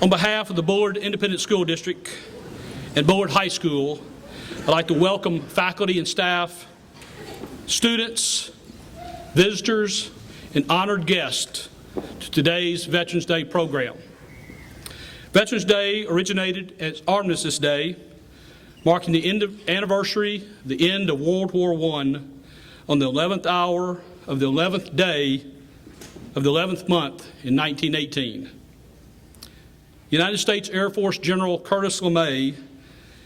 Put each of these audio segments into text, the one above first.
On behalf of the Bullard Independent School District and Bullard High School, I'd like to welcome faculty and staff, students, visitors, and honored guests to today's Veterans Day program. Veterans Day originated as Armistice Day, marking the anniversary of the end of World War I on the 11th hour of the 11th day of the 11th month in 1918. United States Air Force General Curtis LeMay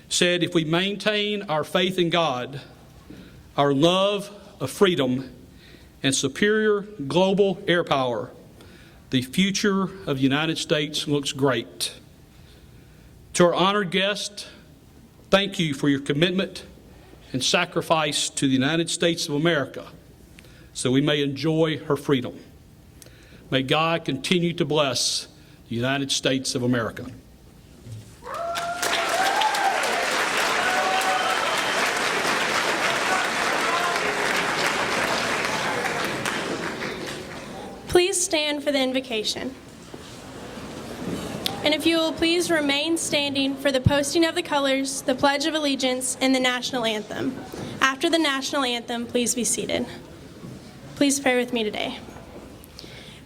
said, "If we maintain our faith in God, our love of freedom, and superior global air power, the future of the United States looks great." To our honored guest, thank you for your commitment and sacrifice to the United States of America so we may enjoy her freedom. May God continue to bless the United States of America. Please stand for the invocation. And if you will please remain standing for the posting of the colors, the Pledge of Allegiance, and the National Anthem. After the National Anthem, please be seated. Please pray with me today.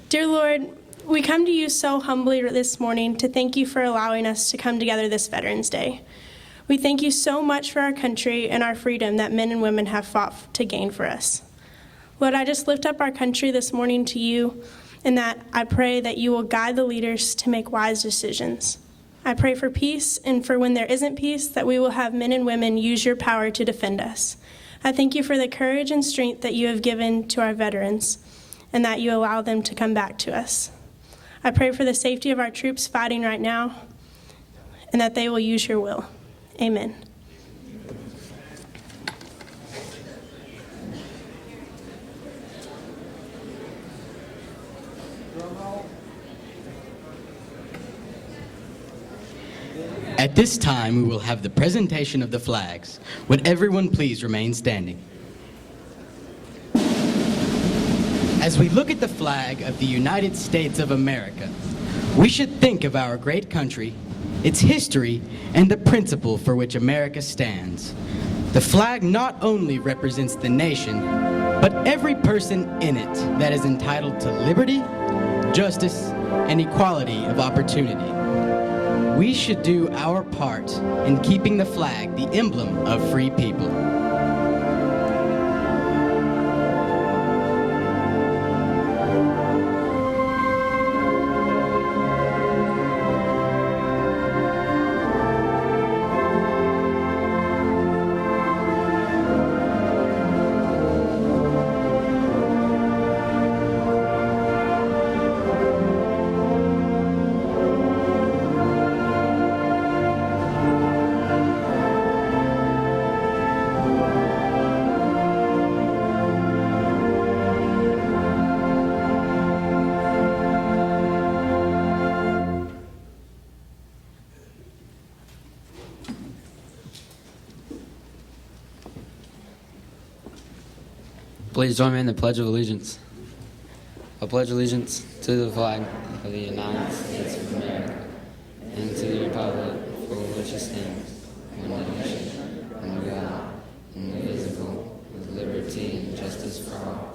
Dear Lord, we come to you so humbly this morning to thank you for allowing us to come together this Veterans Day. We thank you so much for our country and our freedom that men and women have fought to gain for us. Lord, I just lift up our country this morning to you, and that I pray that you will guide the leaders to make wise decisions. I pray for peace, and for when there isn't peace, that we will have men and women use your power to defend us. I thank you for the courage and strength that you have given to our veterans, and that you allow them to come back to us. I pray for the safety of our troops fighting right now, and that they will use your will. Amen. At this time, we will have the presentation of the flags. Would everyone please remain standing? As we look at the flag of the United States of America, we should think of our great country, its history, and the principle for which America stands. The flag not only represents the nation, but every person in it that is entitled to liberty, justice, and equality of opportunity. We should do our part in keeping the flag the emblem of free people. Please join me in the Pledge of Allegiance. I pledge allegiance to the flag of the United States of America and to the republic for which it stands, one nation, under God, indivisible, with liberty and justice for all.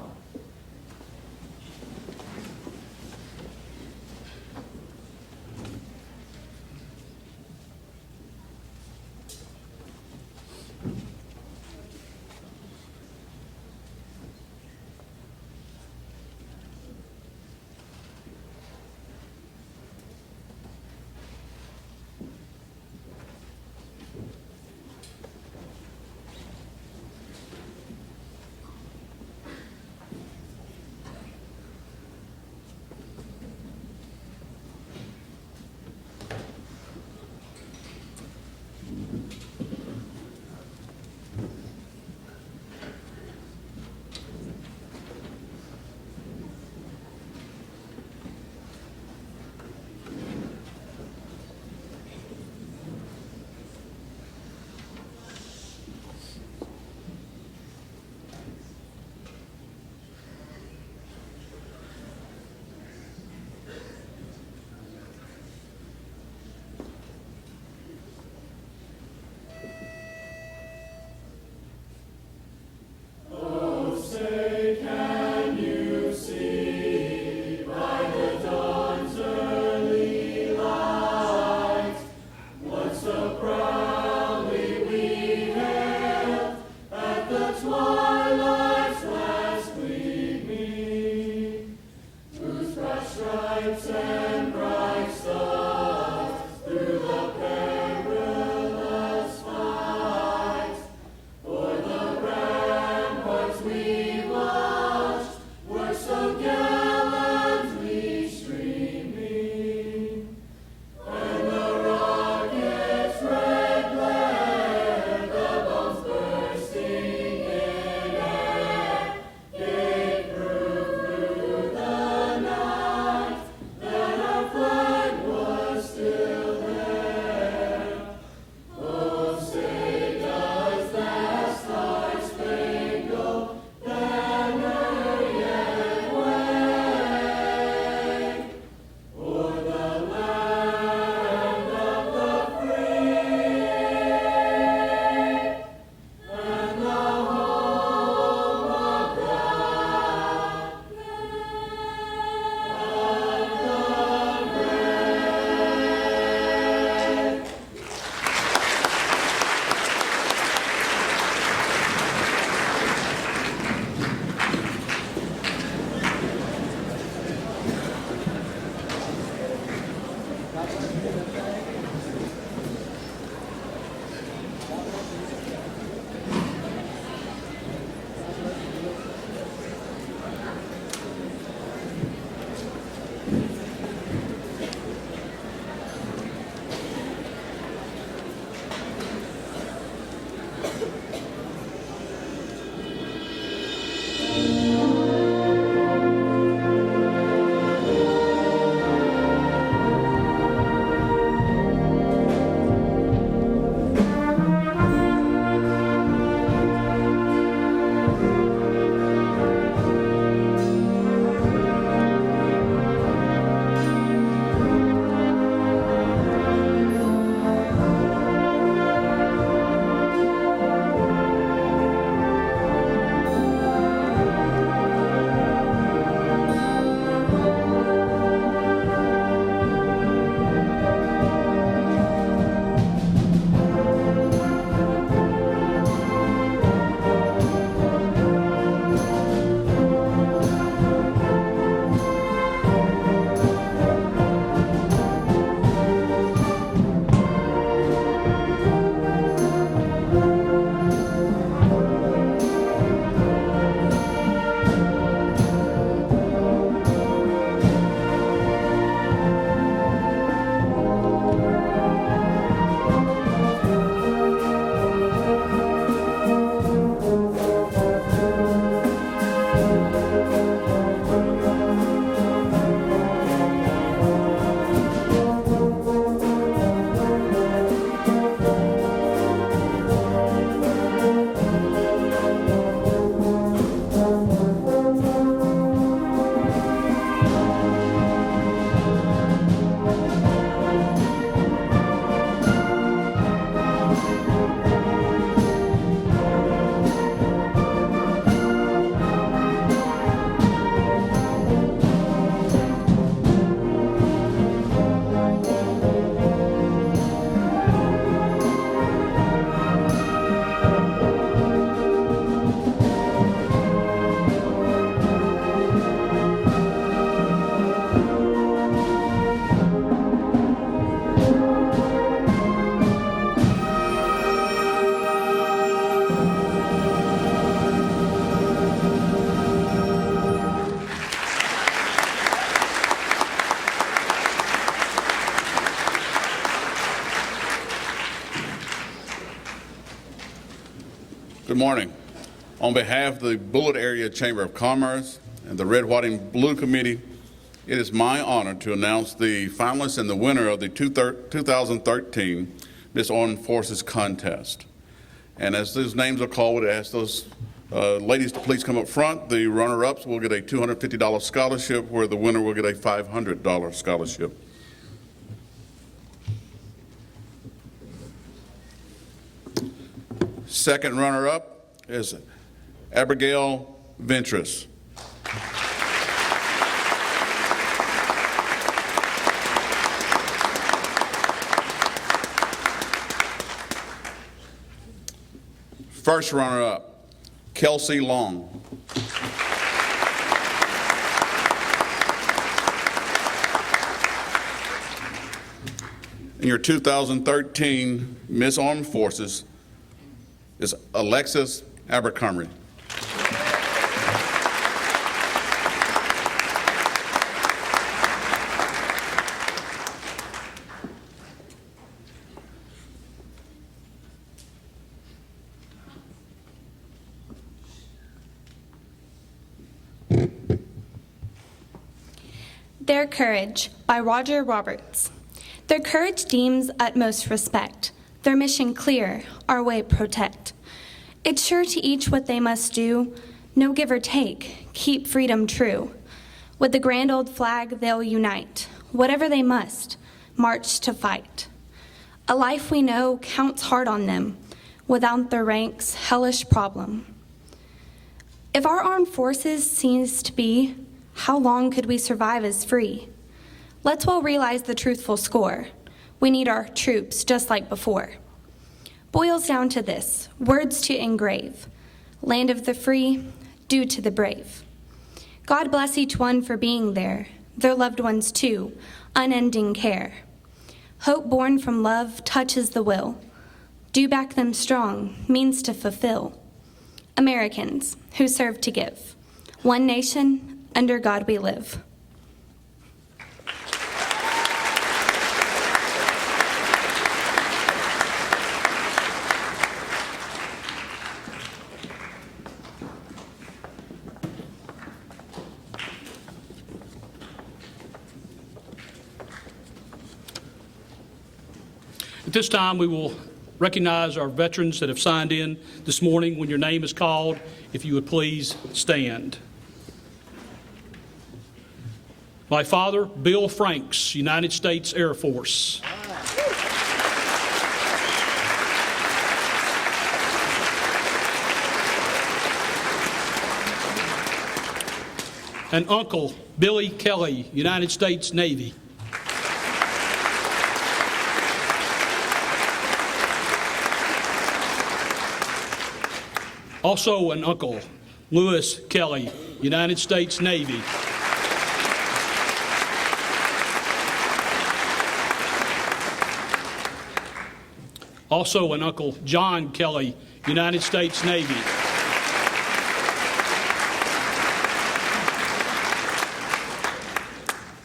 Good morning. On behalf of the Bullitt Area Chamber of Commerce and the Red, White, and Blue Committee, it is my honor to announce the finalists and the winner of the 2013 Miss Armed Forces Contest. And as those names are called, I would ask those ladies to please come up front. The runner-ups will get a $250 scholarship, where the winner will get a $500 scholarship. Second runner-up is Abigail Ventris. First runner-up, Kelsey Long. And your 2013 Miss Armed Forces is Alexis Abercrombie. Their Courage by Roger Roberts. Their courage deems utmost respect. Their mission clear, our way protect. It's sure to each what they must do, no give or take, keep freedom true. With the grand old flag they'll unite, whatever they must, march to fight. A life we know counts hard on them, without their ranks, hellish problem. If our armed forces cease to be, how long could we survive as free? Let's well realize the truthful score. We need our troops just like before. Boils down to this, words to engrave. Land of the free, due to the brave. God bless each one for being there, their loved ones too, unending care. Hope born from love touches the will. Do back them strong, means to fulfill. Americans who serve to give. One nation, under God we live. At this time, we will recognize our veterans that have signed in this morning. When your name is called, if you would please stand. My father, Bill Franks, United States Air Force. And Uncle Billy Kelly, United States Navy. Also an uncle, Lewis Kelly, United States Navy. Also an uncle, John Kelly, United States Navy.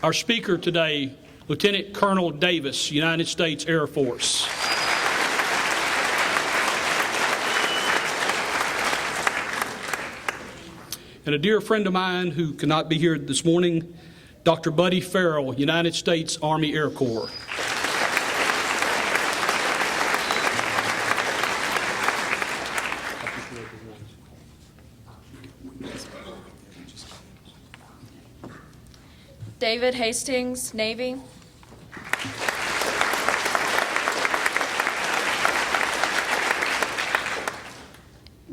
Our speaker today, Lieutenant Colonel Davis, United States Air Force. And a dear friend of mine who cannot be here this morning, Dr. Buddy Farrell, United States Army Air Corps. David Hastings, Navy.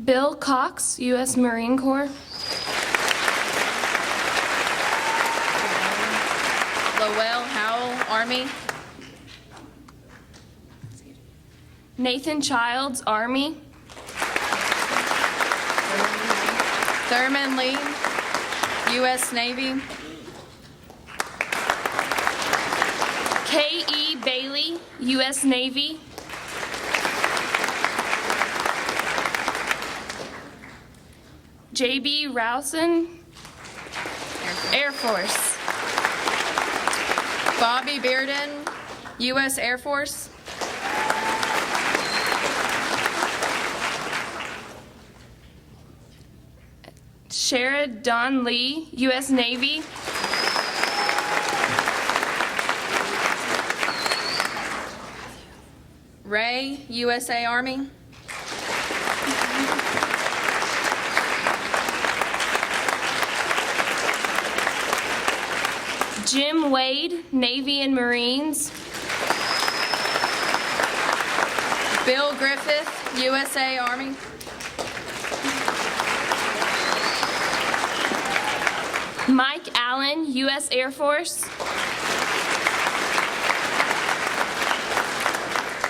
Bill Cox, U.S. Marine Corps. Lowell Howell, Army. Nathan Childs, Army. Thurman Lee, U.S. Navy. K.E. Bailey, U.S. Navy. J.B. Rowson, Air Force. Bobby Bearden, U.S. Air Force. Shara Don Lee, U.S. Navy. Ray, USA Army. Jim Wade, Navy and Marines. Bill Griffith, USA Army. Mike Allen, U.S. Air Force.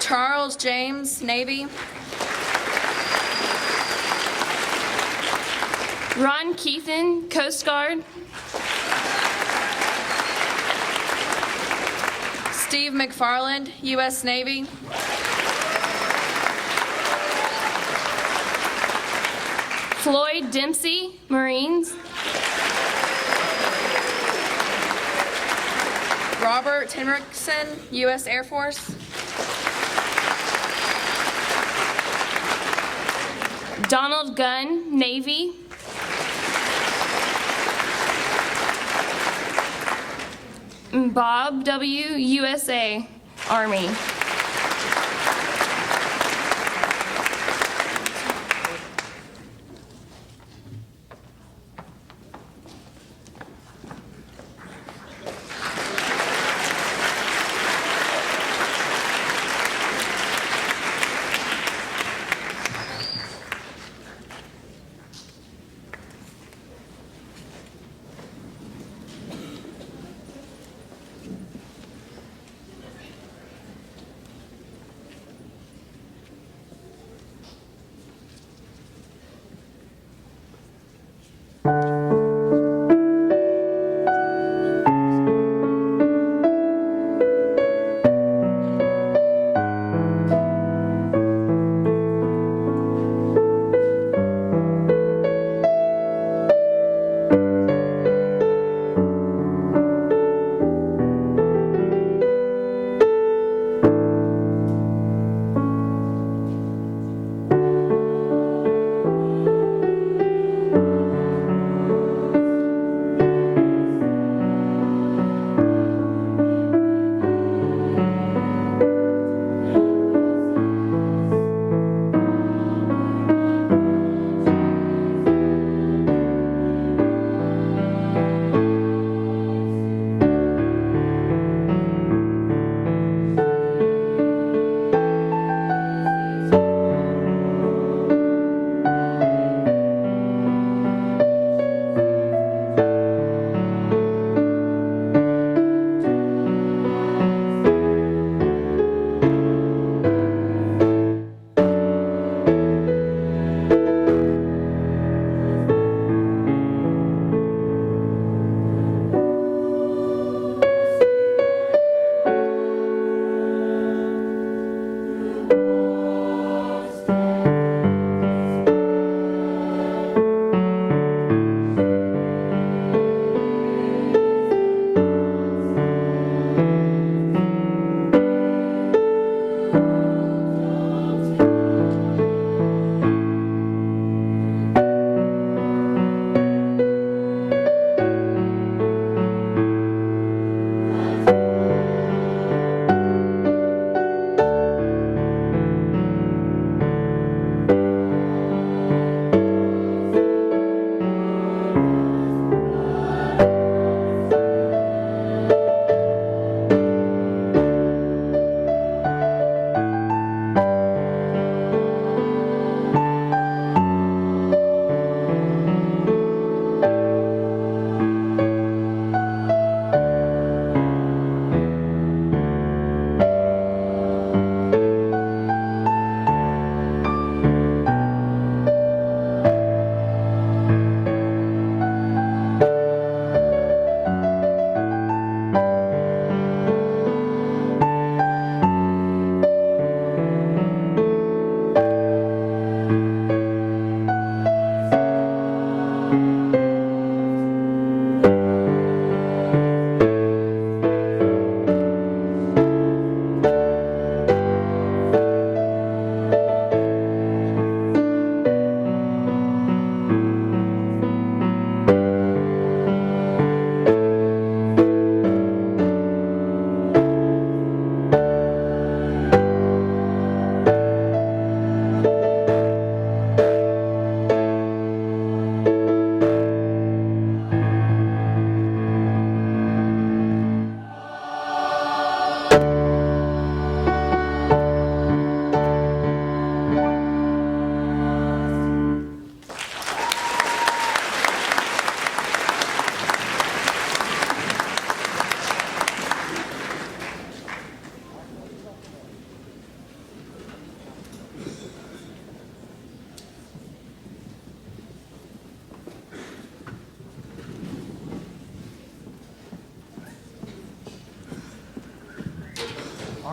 Charles James, Navy. Ron Keithan, Coast Guard. Steve McFarland, U.S. Navy. Floyd Dempsey, Marines. Robert Henriksen, U.S. Air Force. Donald Gunn, Navy. Bob W., USA Army.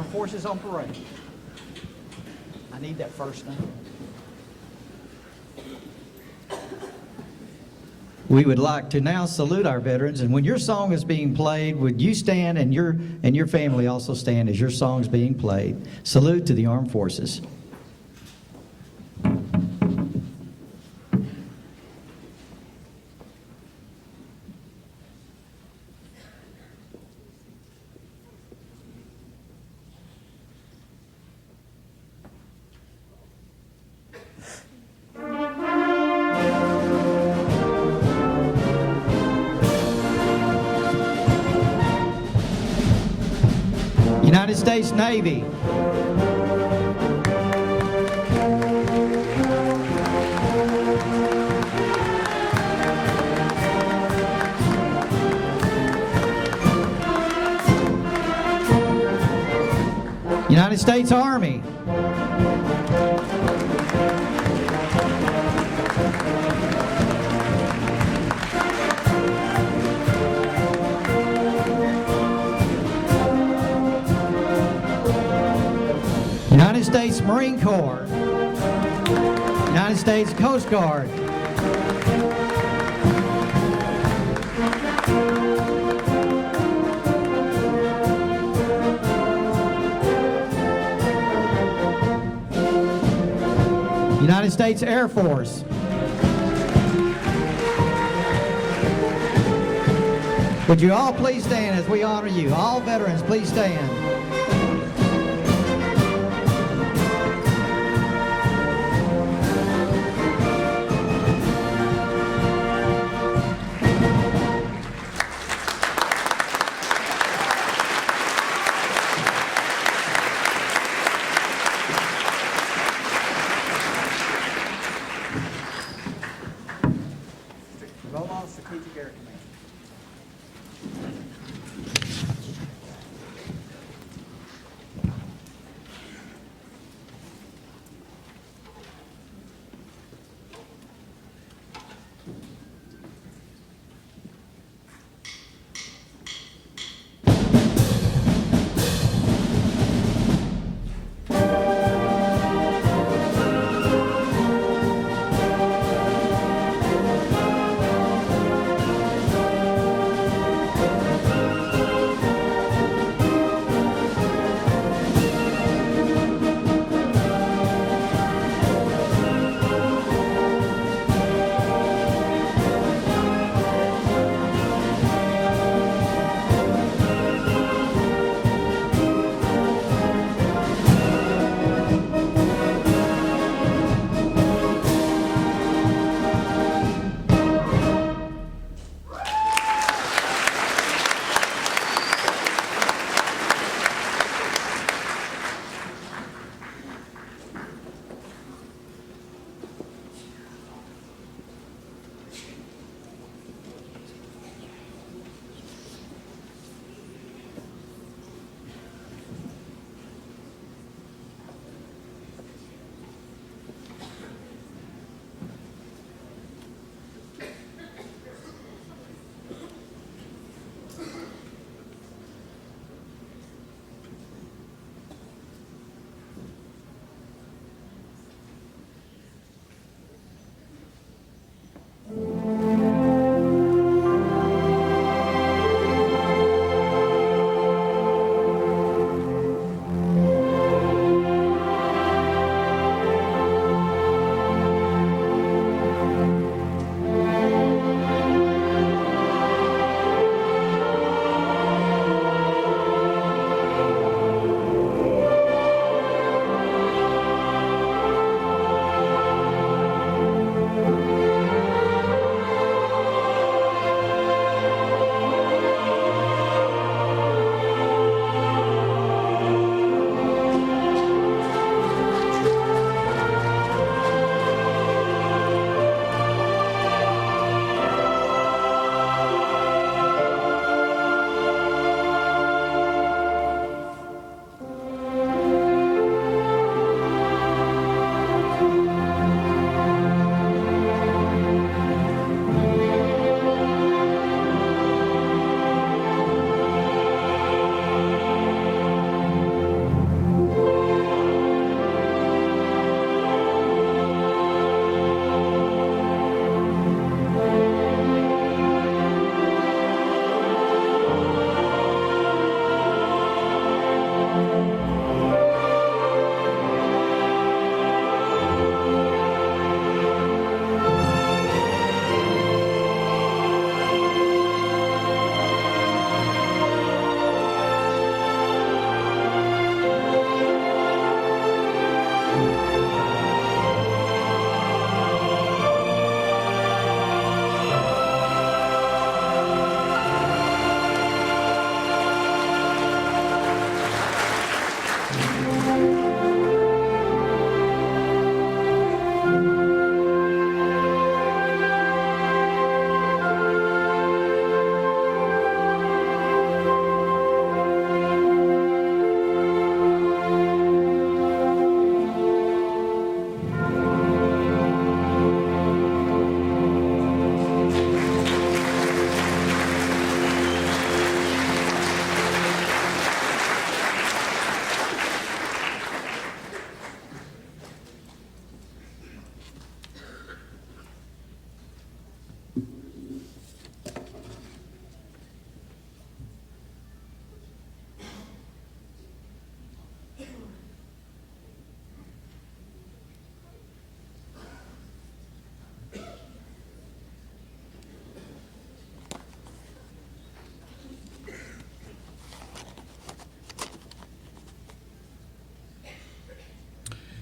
Armed Forces on Parade. I need that first name. We would like to now salute our veterans, and when your song is being played, would you stand and your family also stand as your song is being played? Salute to the Armed Forces. United States Navy. United States Army. United States Marine Corps. United States Coast Guard. United States Air Force. Would you all please stand as we honor you? All veterans, please stand. Roll on Strategic Air Command.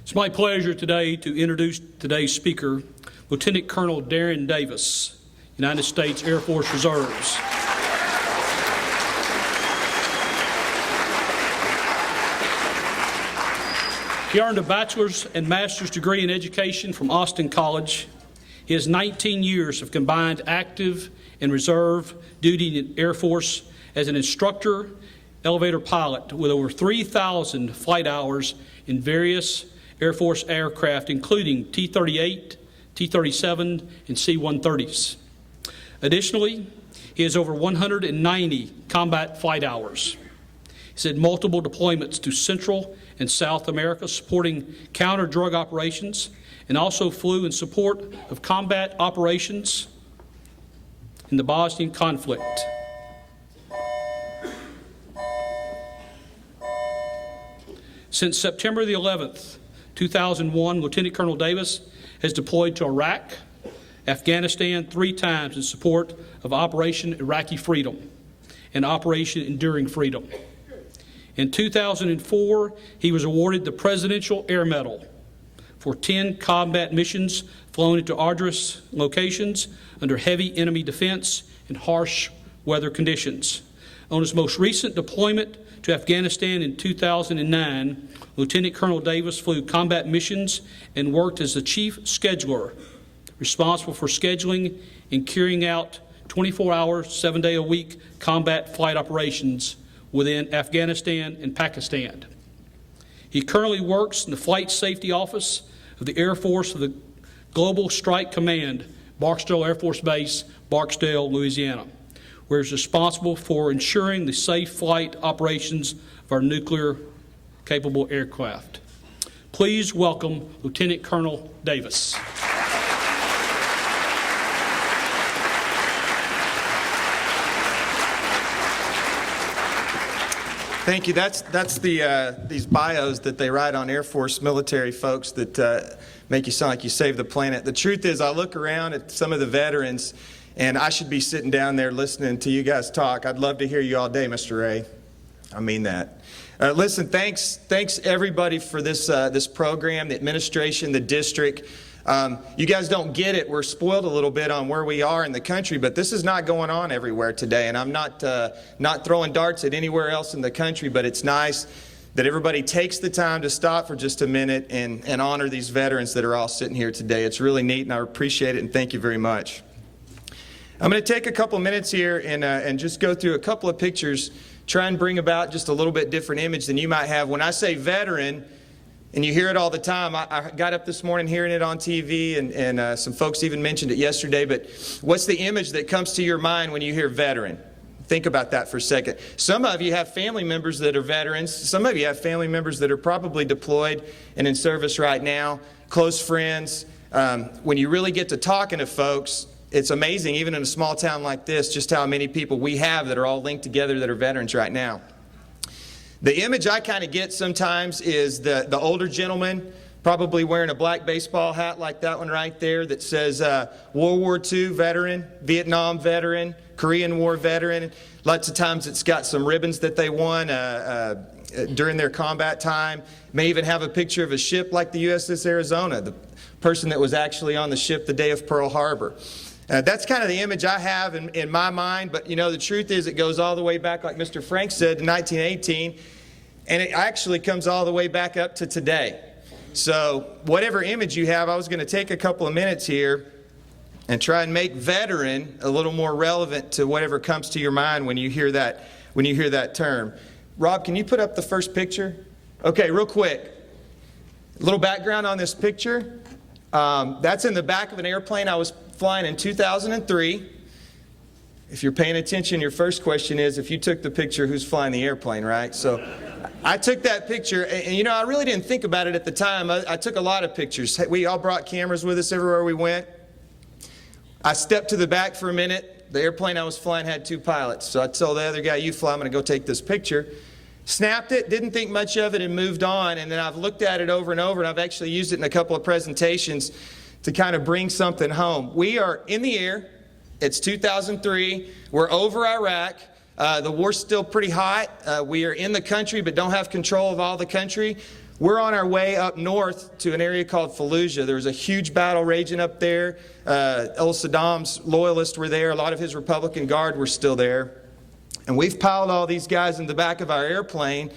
It's my pleasure today to introduce today's speaker, Lieutenant Colonel Darren Davis, United States Air Force Reserves. He earned a bachelor's and master's degree in education from Austin College. He has 19 years of combined active and reserve duty in the Air Force as an instructor, elevator pilot with over 3,000 flight hours in various Air Force aircraft, including T-38, T-37, and C-130s. Additionally, he has over 190 combat flight hours. He's had multiple deployments to Central and South America supporting counter-drug operations, and also flew in support of combat operations in the Bosnian conflict. Since September the 11th, 2001, Lieutenant Colonel Davis has deployed to Iraq, Afghanistan 3 times in support of Operation Iraqi Freedom and Operation Enduring Freedom. In 2004, he was awarded the Presidential Air Medal for 10 combat missions flown into arduous locations under heavy enemy defense and harsh weather conditions. On his most recent deployment to Afghanistan in 2009, Lieutenant Colonel Davis flew combat missions and worked as the chief scheduler, responsible for scheduling and carrying out 24-hour, 7-day-a-week combat flight operations within Afghanistan and Pakistan. He currently works in the Flight Safety Office of the Air Force of the Global Strike Command, Barksdale Air Force Base, Barksdale, Louisiana, where he's responsible for ensuring the safe flight operations of our nuclear-capable aircraft. Please welcome Lieutenant Colonel Davis. Thank you. That's these bios that they write on Air Force military folks that make you sound like you saved the planet. The truth is, I look around at some of the veterans, and I should be sitting down there listening to you guys talk. I'd love to hear you all day, Mr. Ray. I mean that. Listen, thanks everybody for this program, the administration, the district. You guys don't get it. We're spoiled a little bit on where we are in the country, but this is not going on everywhere today. And I'm not throwing darts at anywhere else in the country, but it's nice that everybody takes the time to stop for just a minute and honor these veterans that are all sitting here today. It's really neat, and I appreciate it, and thank you very much. I'm going to take a couple minutes here and just go through a couple of pictures, try and bring about just a little bit different image than you might have. When I say veteran, and you hear it all the time. I got up this morning hearing it on TV, and some folks even mentioned it yesterday, but what's the image that comes to your mind when you hear veteran? Think about that for a second. Some of you have family members that are veterans. Some of you have family members that are probably deployed and in service right now, close friends. When you really get to talking to folks, it's amazing, even in a small town like this, just how many people we have that are all linked together that are veterans right now. The image I kind of get sometimes is the older gentleman probably wearing a black baseball hat like that one right there that says World War II veteran, Vietnam veteran, Korean War veteran. Lots of times it's got some ribbons that they won during their combat time. May even have a picture of a ship like the USS Arizona, the person that was actually on the ship the day of Pearl Harbor. That's kind of the image I have in my mind, but you know, the truth is it goes all the way back, like Mr. Frank said, to 1918, and it actually comes all the way back up to today. So whatever image you have, I was going to take a couple of minutes here and try and make veteran a little more relevant to whatever comes to your mind when you hear that term. Rob, can you put up the first picture? Okay, real quick. A little background on this picture. That's in the back of an airplane I was flying in 2003. If you're paying attention, your first question is, if you took the picture, who's flying the airplane, right? So I took that picture, and you know, I really didn't think about it at the time. I took a lot of pictures. We all brought cameras with us everywhere we went. I stepped to the back for a minute. The airplane I was flying had 2 pilots. So I told the other guy, you fly, I'm going to go take this picture. Snapped it, didn't think much of it, and moved on. And then I've looked at it over and over, and I've actually used it in a couple of presentations to kind of bring something home. We are in the air. It's 2003. We're over Iraq. The war's still pretty hot. We are in the country but don't have control of all the country. We're on our way up north to an area called Fallujah. There was a huge battle raging up there. Old Saddam's loyalists were there. A lot of his Republican Guard were still there. And we've piled all these guys in the back of our airplane.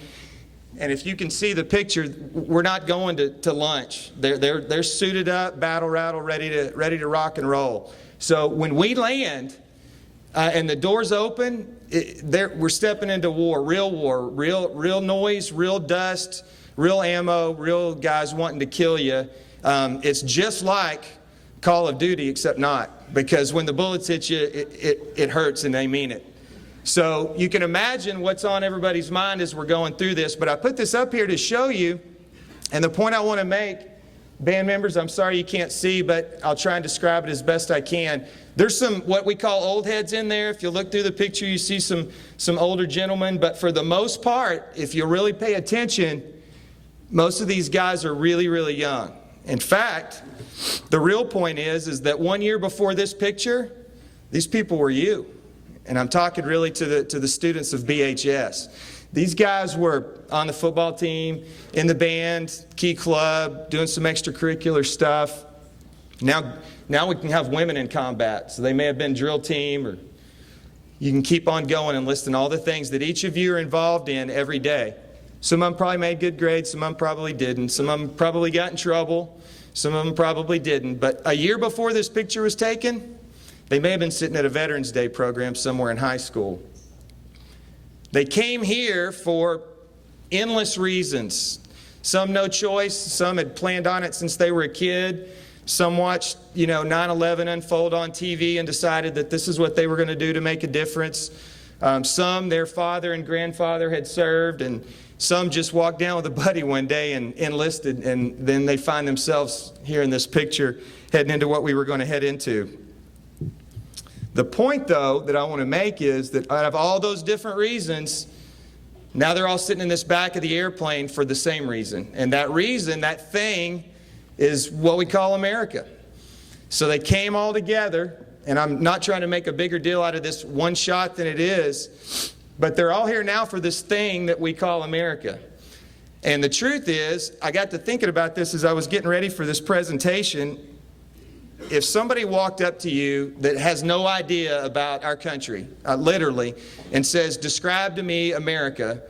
And if you can see the picture, we're not going to lunch. They're suited up, battle rattle, ready to rock and roll. So when we land and the doors open, we're stepping into war, real noise, real dust, real ammo, real guys wanting to kill you. It's just like Call of Duty, except not. Because when the bullets hit you, it hurts and they mean it. So you can imagine what's on everybody's mind as we're going through this. But I put this up here to show you. And the point I want to make, band members, I'm sorry you can't see, but I'll try and describe it as best I can. There's some what we call old heads in there. If you look through the picture, you see some older gentlemen. But for the most part, if you really pay attention, most of these guys are really, really young. In fact, the real point is that 1 year before this picture, these people were you. And I'm talking really to the students of BHS. These guys were on the football team, in the band, Key Club, doing some extracurricular stuff. Now we can have women in combat. So they may have been drill team, or you can keep on going and listing all the things that each of you are involved in every day. Some of them probably made good grades, some of them probably didn't. Some of them probably got in trouble, some of them probably didn't. But a year before this picture was taken, they may have been sitting at a Veterans Day program somewhere in high school. They came here for endless reasons. Some no choice, some had planned on it since they were a kid. Some watched, 9/11 unfold on TV and decided that this is what they were going to do to make a difference. Some, their father and grandfather had served, and some just walked down with a buddy one day and enlisted, and then they find themselves here in this picture heading into what we were going to head into. The point, though, that I want to make is that out of all those different reasons, now they're all sitting in this back of the airplane for the same reason. And that reason, that thing, is what we call America. So they came all together, and I'm not trying to make a bigger deal out of this one shot than it is, but they're all here now for this thing that we call America. And the truth is, I got to thinking about this as I was getting ready for this presentation. If somebody walked up to you that has no idea about our country, literally, and says, describe to me America,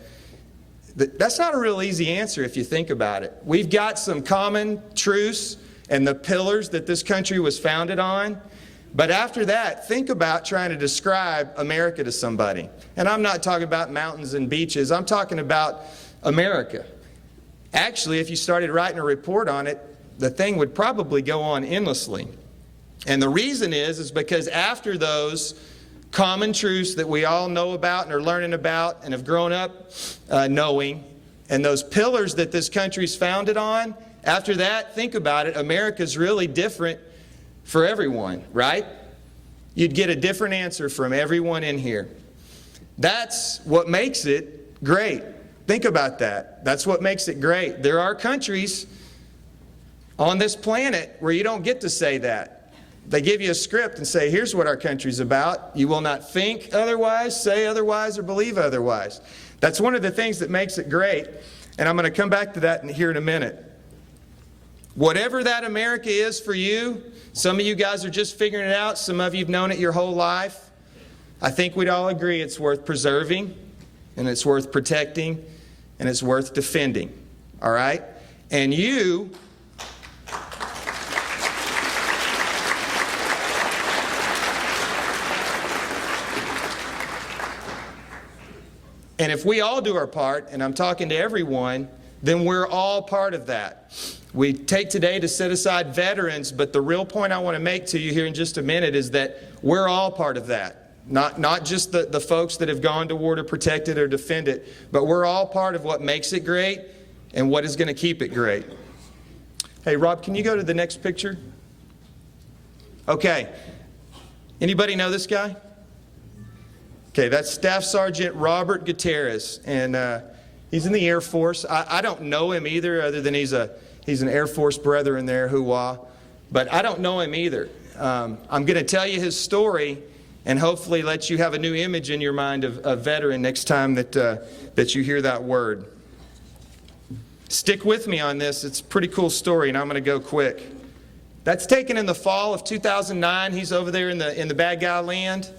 that's not a real easy answer if you think about it. We've got some common truths and the pillars that this country was founded on. But after that, think about trying to describe America to somebody. And I'm not talking about mountains and beaches. I'm talking about America. Actually, if you started writing a report on it, the thing would probably go on endlessly. And the reason is because after those common truths that we all know about and are learning about and have grown up knowing, and those pillars that this country's founded on, after that, think about it, America's really different for everyone, right? You'd get a different answer from everyone in here. That's what makes it great. Think about that. That's what makes it great. There are countries on this planet where you don't get to say that. They give you a script and say, here's what our country's about. You will not think otherwise, say otherwise, or believe otherwise. That's one of the things that makes it great. And I'm going to come back to that here in a minute. Whatever that America is for you, some of you guys are just figuring it out. Some of you have known it your whole life. I think we'd all agree it's worth preserving, and it's worth protecting, and it's worth defending. All right? And you... And if we all do our part, and I'm talking to everyone, then we're all part of that. We take today to set aside veterans, but the real point I want to make to you here in just a minute is that we're all part of that. Not just the folks that have gone to war to protect it or defend it, but we're all part of what makes it great and what is going to keep it great. Hey, Rob, can you go to the next picture? Okay. Anybody know this guy? Okay, that's Staff Sergeant Robert Gutierrez, and he's in the Air Force. I don't know him either, other than he's an Air Force brother in there, hoo-wah. But I don't know him either. I'm going to tell you his story, and hopefully let you have a new image in your mind of veteran next time that you hear that word. Stick with me on this. It's a pretty cool story, and I'm going to go quick. That's taken in the fall of 2009. He's over there in the bad guy land.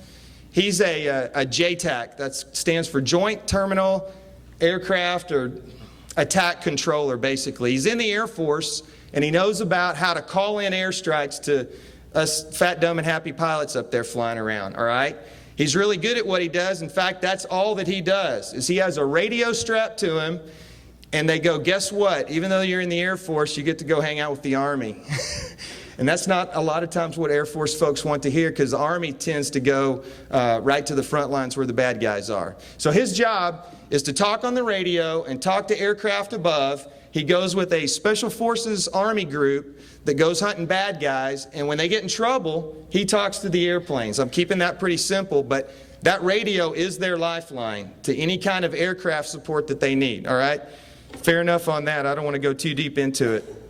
He's a JTAC. That stands for Joint Terminal Aircraft or Attack Controller, basically. He's in the Air Force, and he knows about how to call in airstrikes to us fat, dumb, and happy pilots up there flying around, all right? He's really good at what he does. In fact, that's all that he does, is he has a radio strapped to him, and they go, guess what? Even though you're in the Air Force, you get to go hang out with the Army. And that's not a lot of times what Air Force folks want to hear, because the Army tends to go right to the front lines where the bad guys are. So his job is to talk on the radio and talk to aircraft above. He goes with a Special Forces Army group that goes hunting bad guys, and when they get in trouble, he talks to the airplanes. I'm keeping that pretty simple, but that radio is their lifeline to any kind of aircraft support that they need, all right? Fair enough on that. I don't want to go too deep into it.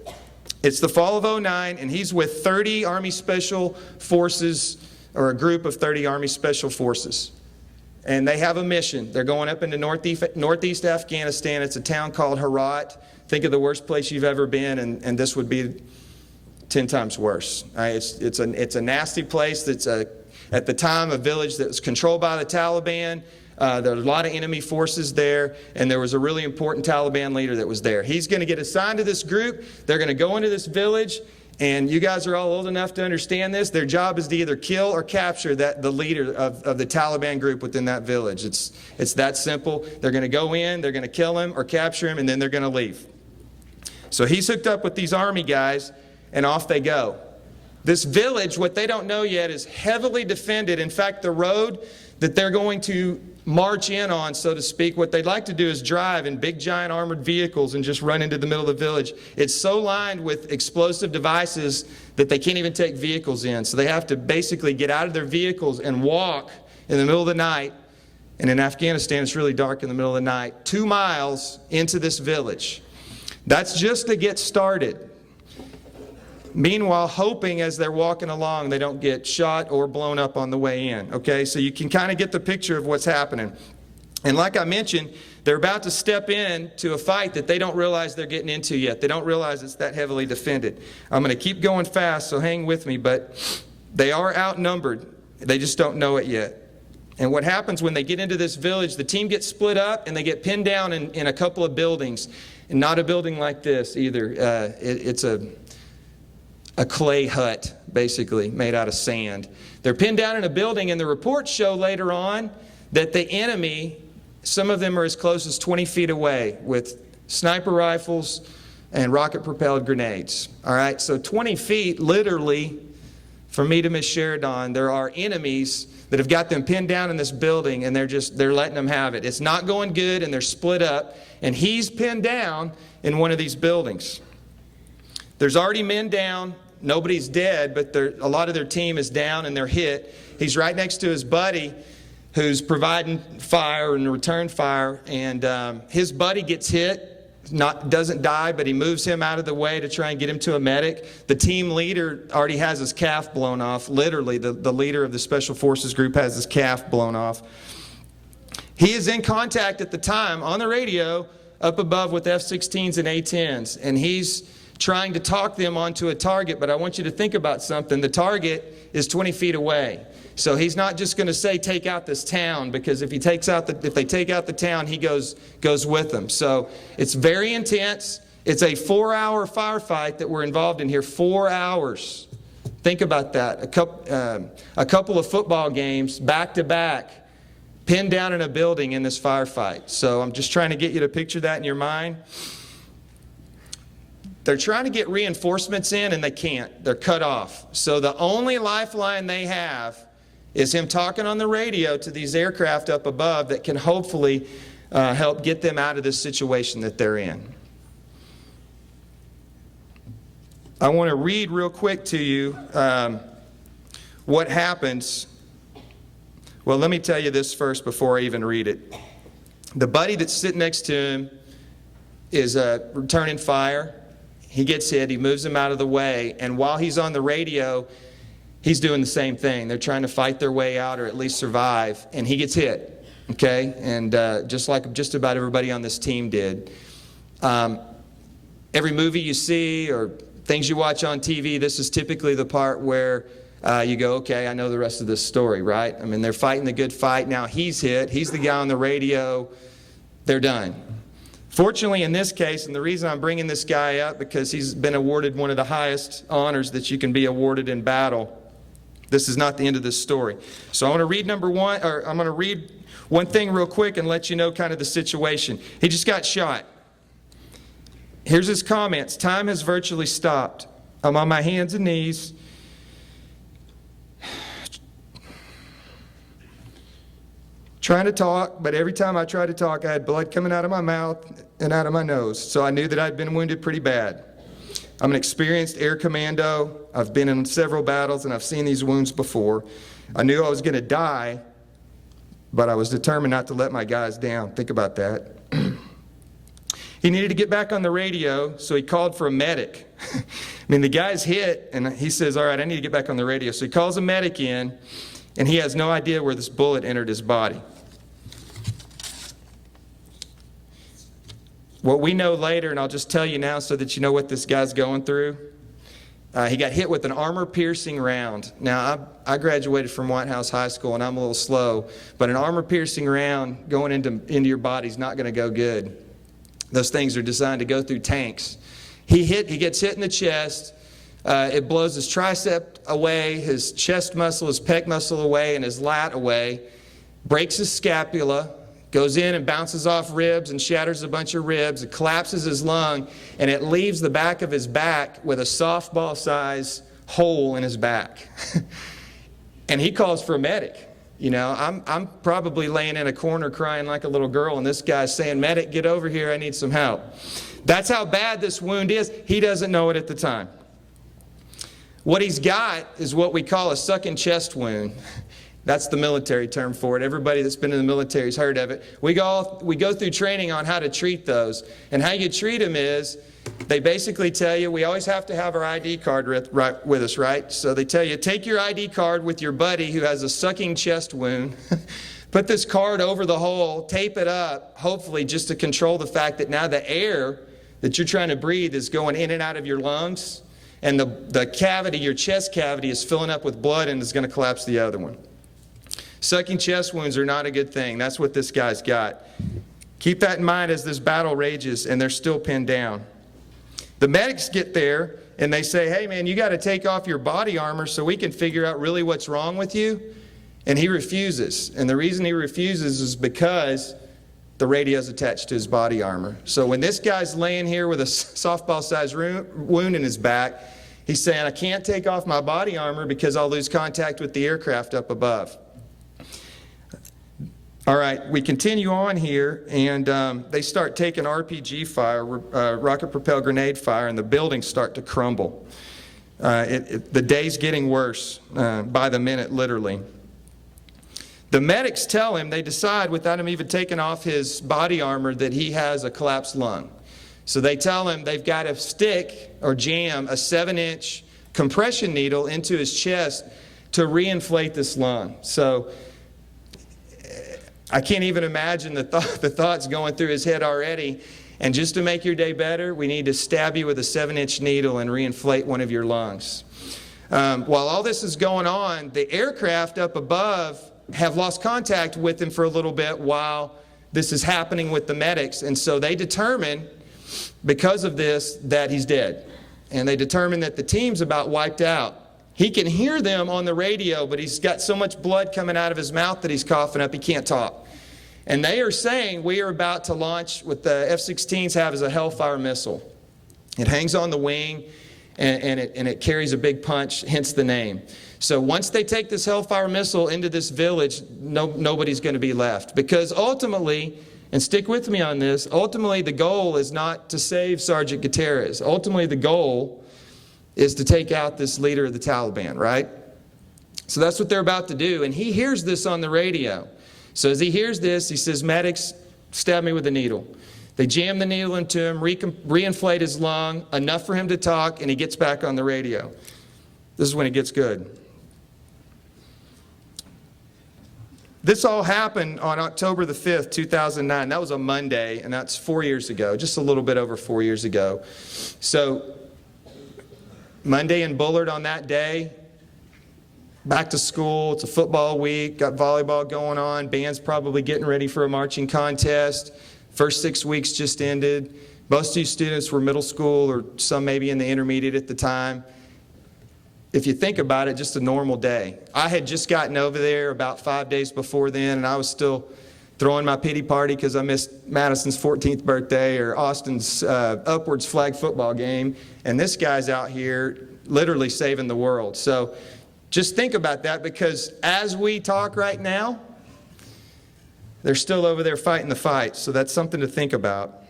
It's the fall of 2009, and he's with 30 Army Special Forces, or a group of 30 Army Special Forces. And they have a mission. They're going up into northeast Afghanistan. It's a town called Herat. Think of the worst place you've ever been, and this would be 10 times worse. It's a nasty place that's, at the time, a village that was controlled by the Taliban. There were a lot of enemy forces there, and there was a really important Taliban leader that was there. He's going to get assigned to this group. They're going to go into this village, and you guys are all old enough to understand this. Their job is to either kill or capture the leader of the Taliban group within that village. It's that simple. They're going to go in, they're going to kill him or capture him, and then they're going to leave. So he's hooked up with these Army guys, and off they go. This village, what they don't know yet, is heavily defended. In fact, the road that they're going to march in on, so to speak, what they'd like to do is drive in big, giant armored vehicles and just run into the middle of the village. It's so lined with explosive devices that they can't even take vehicles in. So they have to basically get out of their vehicles and walk in the middle of the night. And in Afghanistan, it's really dark in the middle of the night, 2 miles into this village. That's just to get started. Meanwhile, hoping as they're walking along they don't get shot or blown up on the way in. Okay, so you can kind of get the picture of what's happening. And like I mentioned, they're about to step in to a fight that they don't realize they're getting into yet. They don't realize it's that heavily defended. I'm going to keep going fast, so hang with me, but they are outnumbered. They just don't know it yet. And what happens when they get into this village, the team gets split up and they get pinned down in a couple of buildings. And not a building like this either. It's a clay hut, basically, made out of sand. They're pinned down in a building, and the reports show later on that the enemy, some of them are as close as 20 feet away with sniper rifles and rocket-propelled grenades. All right, so 20 feet, literally, from me to Miss Sheridan, there are enemies that have got them pinned down in this building, and they're letting them have it. It's not going good, and they're split up, and he's pinned down in one of these buildings. There's already men down. Nobody's dead, but a lot of their team is down and they're hit. He's right next to his buddy who's providing fire and return fire, and his buddy gets hit. Doesn't die, but he moves him out of the way to try and get him to a medic. The team leader already has his calf blown off. Literally, the leader of the Special Forces group has his calf blown off. He is in contact at the time on the radio up above with F-16s and A-10s, and he's trying to talk them onto a target, but I want you to think about something. The target is 20 feet away. So he's not just going to say, take out this town, because if they take out the town, he goes with them. So it's very intense. It's a 4-hour firefight that we're involved in here. 4 hours. Think about that. A couple of football games back to back, pinned down in a building in this firefight. So I'm just trying to get you to picture that in your mind. They're trying to get reinforcements in, and they can't. They're cut off. So the only lifeline they have is him talking on the radio to these aircraft up above that can hopefully help get them out of this situation that they're in. I want to read real quick to you what happens. Well, let me tell you this first before I even read it. The buddy that's sitting next to him is returning fire. He gets hit. He moves him out of the way. And while he's on the radio, he's doing the same thing. They're trying to fight their way out or at least survive, and he gets hit, okay? And just like just about everybody on this team did. Every movie you see or things you watch on TV, this is typically the part where you go, okay, I know the rest of this story, right? I mean, they're fighting the good fight. Now he's hit. He's the guy on the radio. They're done. Fortunately, in this case, and the reason I'm bringing this guy up, because he's been awarded one of the highest honors that you can be awarded in battle. This is not the end of this story. So I want to read I'm going to read one thing real quick and let you know kind of the situation. He just got shot. Here's his comments. Time has virtually stopped. I'm on my hands and knees. Trying to talk, but every time I tried to talk, I had blood coming out of my mouth and out of my nose. So I knew that I'd been wounded pretty bad. I'm an experienced air commando. I've been in several battles and I've seen these wounds before. I knew I was going to die, but I was determined not to let my guys down. Think about that. He needed to get back on the radio, so he called for a medic. I mean, the guy's hit, and he says, all right, I need to get back on the radio. So he calls a medic in, and he has no idea where this bullet entered his body. What we know later, and I'll just tell you now so that you know what this guy's going through, he got hit with an armor-piercing round. Now, I graduated from White House High School, and I'm a little slow, but an armor-piercing round going into your body is not going to go good. Those things are designed to go through tanks. He gets hit in the chest. It blows his tricep away, his chest muscle, his pec muscle away, and his lat away. Breaks his scapula, goes in and bounces off ribs and shatters a bunch of ribs. It collapses his lung, and it leaves the back of his back with a softball-size hole in his back. And he calls for a medic. You know, I'm probably laying in a corner crying like a little girl, and this guy's saying, medic, get over here, I need some help. That's how bad this wound is. He doesn't know it at the time. What he's got is what we call a sucking chest wound. That's the military term for it. Everybody that's been in the military has heard of it. We go through training on how to treat those. And how you treat them is, they basically tell you, we always have to have our ID card with us, right? So they tell you, take your ID card with your buddy who has a sucking chest wound, put this card over the hole, tape it up, hopefully just to control the fact that now the air that you're trying to breathe is going in and out of your lungs, and the cavity, your chest cavity, is filling up with blood and is going to collapse the other one. Sucking chest wounds are not a good thing. That's what this guy's got. Keep that in mind as this battle rages and they're still pinned down. The medics get there and they say, hey man, you got to take off your body armor so we can figure out really what's wrong with you. And he refuses. And the reason he refuses is because the radio's attached to his body armor. So when this guy's laying here with a softball-sized wound in his back, he's saying, I can't take off my body armor because I'll lose contact with the aircraft up above. All right, we continue on here, and they start taking RPG fire, rocket-propelled grenade fire, and the buildings start to crumble. The day's getting worse by the minute, literally. The medics tell him, they decide without him even taking off his body armor, that he has a collapsed lung. So they tell him they've got to stick or jam a 7-inch compression needle into his chest to reinflate this lung. So I can't even imagine the thoughts going through his head already. And just to make your day better, we need to stab you with a 7-inch needle and reinflate one of your lungs. While all this is going on, the aircraft up above have lost contact with him for a little bit while this is happening with the medics. And so they determine, because of this, that he's dead. And they determine that the team's about wiped out. He can hear them on the radio, but he's got so much blood coming out of his mouth that he's coughing up, he can't talk. And they are saying, we are about to launch what the F-16s have as a Hellfire missile. It hangs on the wing, and it carries a big punch, hence the name. So once they take this Hellfire missile into this village, nobody's going to be left. Because ultimately, and stick with me on this, ultimately the goal is not to save Sergeant Gutierrez. Ultimately the goal is to take out this leader of the Taliban, right? So that's what they're about to do. And he hears this on the radio. So as he hears this, he says, medics, stab me with a needle. They jam the needle into him, reinflate his lung, enough for him to talk, and he gets back on the radio. This is when it gets good. This all happened on October the 5th, 2009. That was a Monday, and that's 4 years ago, just a little bit over 4 years ago. So Monday in Bullard on that day, back to school, it's a football week, got volleyball going on, band's probably getting ready for a marching contest. First 6 weeks just ended. Most of you students were middle school or some maybe in the intermediate at the time. If you think about it, just a normal day. I had just gotten over there about 5 days before then, and I was still throwing my pity party because I missed Madison's 14th birthday or Austin's Upwards flag football game. And this guy's out here literally saving the world. So just think about that, because as we talk right now, they're still over there fighting the fight. So that's something to think about.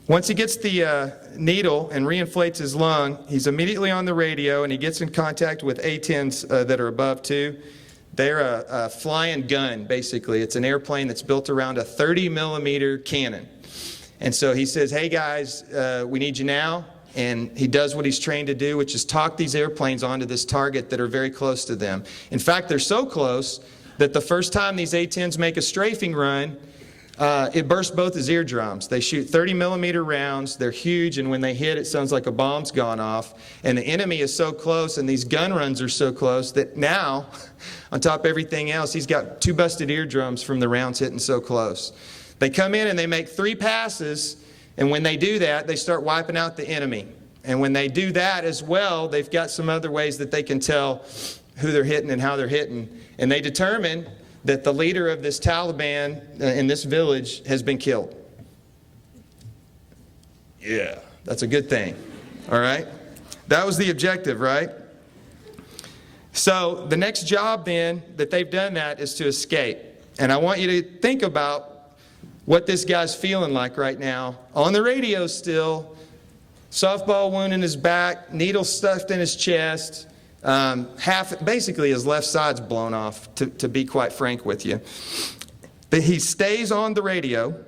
Once he gets the needle and reinflates his lung, he's immediately on the radio and he gets in contact with A-10s that are above too. They're a flying gun, basically. It's an airplane that's built around a 30-millimeter cannon. And so he says, hey guys, we need you now. And he does what he's trained to do, which is talk these airplanes onto this target that are very close to them. In fact, they're so close that the first time these A-10s make a strafing run, it bursts both his eardrums. They shoot 30-millimeter rounds. They're huge, and when they hit, it sounds like a bomb's gone off. And the enemy is so close, and these gun runs are so close that now, on top of everything else, he's got 2 busted eardrums from the rounds hitting so close. They come in and they make 3 passes, and when they do that, they start wiping out the enemy. And when they do that as well, they've got some other ways that they can tell who they're hitting and how they're hitting. And they determine that the leader of this Taliban in this village has been killed. Yeah, that's a good thing. All right? That was the objective, right? So the next job then that they've done that is to escape. And I want you to think about what this guy's feeling like right now. On the radio still, softball wound in his back, needle stuffed in his chest. Basically his left side's blown off, to be quite frank with you. But he stays on the radio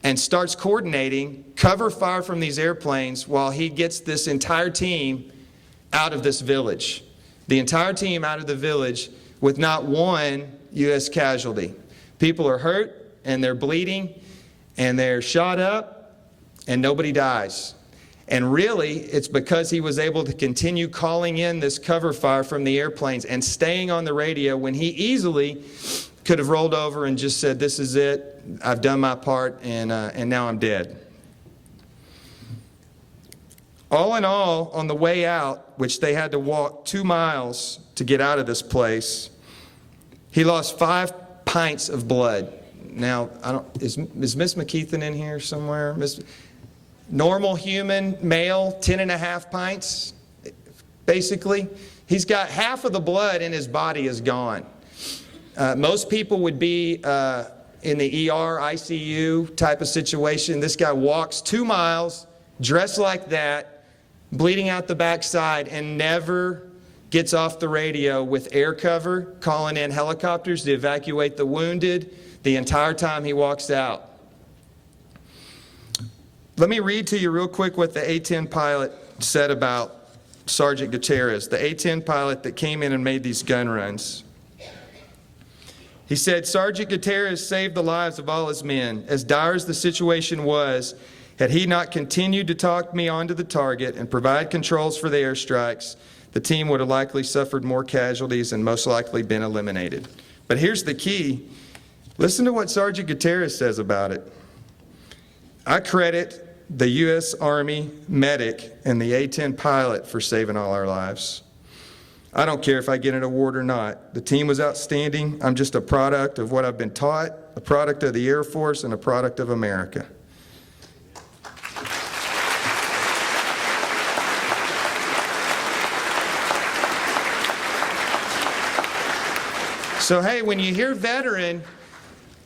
and starts coordinating cover fire from these airplanes while he gets this entire team out of this village. The entire team out of the village with not one U.S. casualty. People are hurt and they're bleeding and they're shot up and nobody dies. And really, it's because he was able to continue calling in this cover fire from the airplanes and staying on the radio when he easily could have rolled over and just said, this is it, I've done my part, and now I'm dead. All in all, on the way out, which they had to walk 2 miles to get out of this place, he lost 5 pints of blood. Now, is Miss McKeithen in here somewhere? Normal human male, 10.5 pints, basically. He's got half of the blood in his body is gone. Most people would be in the ER, ICU type of situation. This guy walks 2 miles, dressed like that, bleeding out the backside, and never gets off the radio with air cover, calling in helicopters to evacuate the wounded the entire time he walks out. Let me read to you real quick what the A-10 pilot said about Sergeant Gutierrez, the A-10 pilot that came in and made these gun runs. He said, Sergeant Gutierrez saved the lives of all his men. As dire as the situation was, had he not continued to talk me onto the target and provide controls for the airstrikes, the team would have likely suffered more casualties and most likely been eliminated. But here's the key. Listen to what Sergeant Gutierrez says about it. I credit the U.S. Army medic and the A-10 pilot for saving all our lives. I don't care if I get an award or not. The team was outstanding. I'm just a product of what I've been taught, a product of the Air Force, and a product of America. So, hey, when you hear veteran,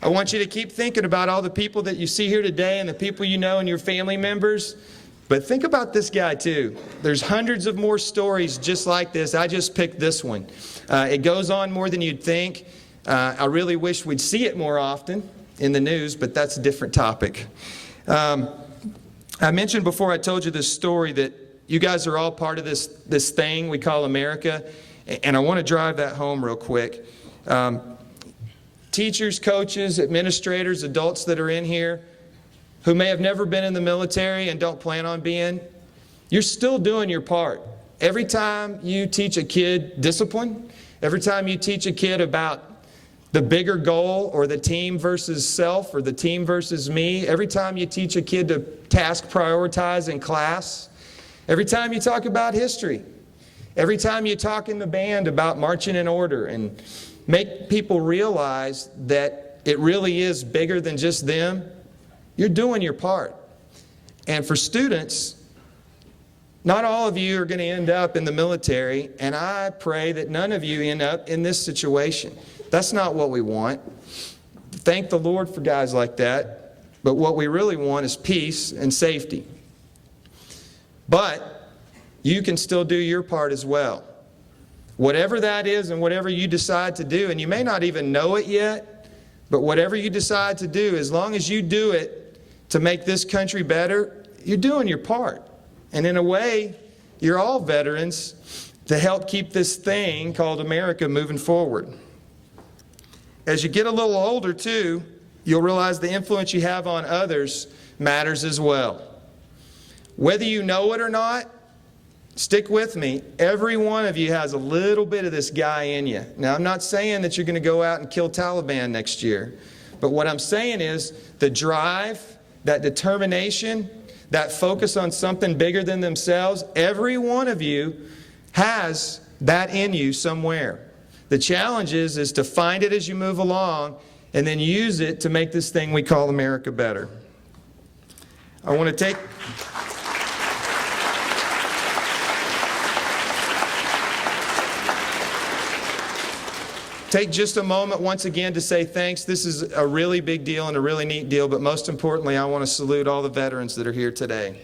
I want you to keep thinking about all the people that you see here today and the people you know and your family members. But think about this guy too. There's hundreds of more stories just like this. I just picked this one. It goes on more than you'd think. I really wish we'd see it more often in the news, but that's a different topic. I mentioned before I told you this story that you guys are all part of this thing we call America. And I want to drive that home real quick. Teachers, coaches, administrators, adults that are in here who may have never been in the military and don't plan on being, you're still doing your part. Every time you teach a kid discipline, every time you teach a kid about the bigger goal or the team versus self or the team versus me, every time you teach a kid to task prioritize in class, every time you talk about history, every time you talk in the band about marching in order and make people realize that it really is bigger than just them, you're doing your part. And for students, not all of you are going to end up in the military, and I pray that none of you end up in this situation. That's not what we want. Thank the Lord for guys like that, but what we really want is peace and safety. But you can still do your part as well. Whatever that is and whatever you decide to do, and you may not even know it yet, but whatever you decide to do, as long as you do it to make this country better, you're doing your part. And in a way, you're all veterans to help keep this thing called America moving forward. As you get a little older, too, you'll realize the influence you have on others matters as well. Whether you know it or not, stick with me. Every one of you has a little bit of this guy in you. Now, I'm not saying that you're going to go out and kill Taliban next year. But what I'm saying is the drive, that determination, that focus on something bigger than themselves, every one of you has that in you somewhere. The challenge is to find it as you move along and then use it to make this thing we call America better. I want to take just a moment once again to say thanks. This is a really big deal and a really neat deal, but most importantly, I want to salute all the veterans that are here today.